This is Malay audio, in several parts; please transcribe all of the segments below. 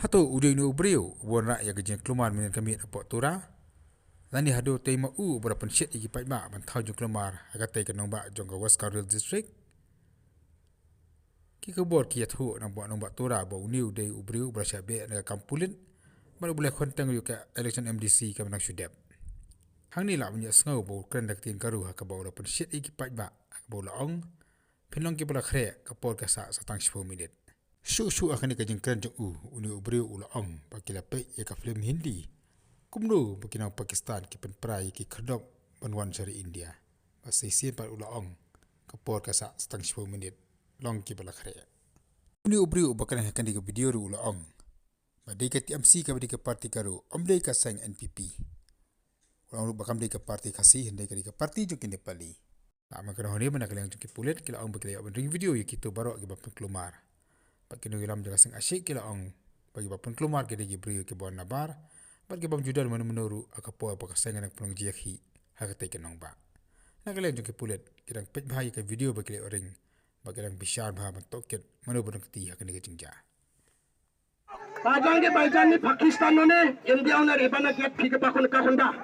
Hato udah ini ubriu buat rakyat kerja keluar minat kami apa tura. Lani hado tema berapa shit iki pai ba ban thau keluar agak tay kenong ba jong ka West Karel district. Ki ke bor ki athu nang buat nombak tura ba uniu dei ubriu berasa be na kampulin baru boleh kontang yu ka election MDC ka nak sudap. Hang ni la punya sngau bo kren dak tin karu ka ba berapa shit iki pai ba bo laong pinong ki bala khre ka por ka sa satang 10 minit. Su akan dikajeng keren jeng uni ubriu ulaong pakila pe ya ka film Hindi kumno bakinang Pakistan ki penprai ki khadop banwan sari India pasai sin par ulaong kapor ka sa setang 10 minit long ki bala khare uni ubriu bakan akan dik video ru ulaong badai ka TMC ka dik parti karu omdei ka sang NPP ulaong bakam dik parti kasih hendai ka dik parti jukin Nepali ama kana honi mana kalian jukin pulet kila ong bakila ring video yaitu baru ki bapun kelumar pakai nunggu lam jaga sing asyik kila ong bagi bapun keluar kita beri ke bawah nabar bagi bam judal mana menuru akapo apa kesengan nak pulang jiaki hakatai kenong ba nak kalian jungki pulet kita pet bahaya ke video bagi orang bagi orang bishar bah bentoket mana berang keti hakan ke jengja Pajang ke bajan ni Pakistan ne India ne ribana ke phike pa kon ka honda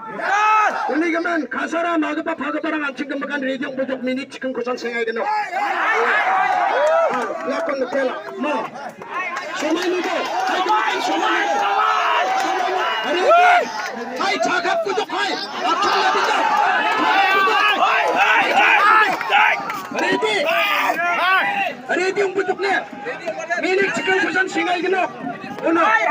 uni gaman khasara magpa phage parang anching makan region bojok minit chicken kosan sengai geno ya kon tela no somai ni ko somai hai chagap bojok hai akhir la bija ready yung bojok ne minit chicken kosan sengai geno hai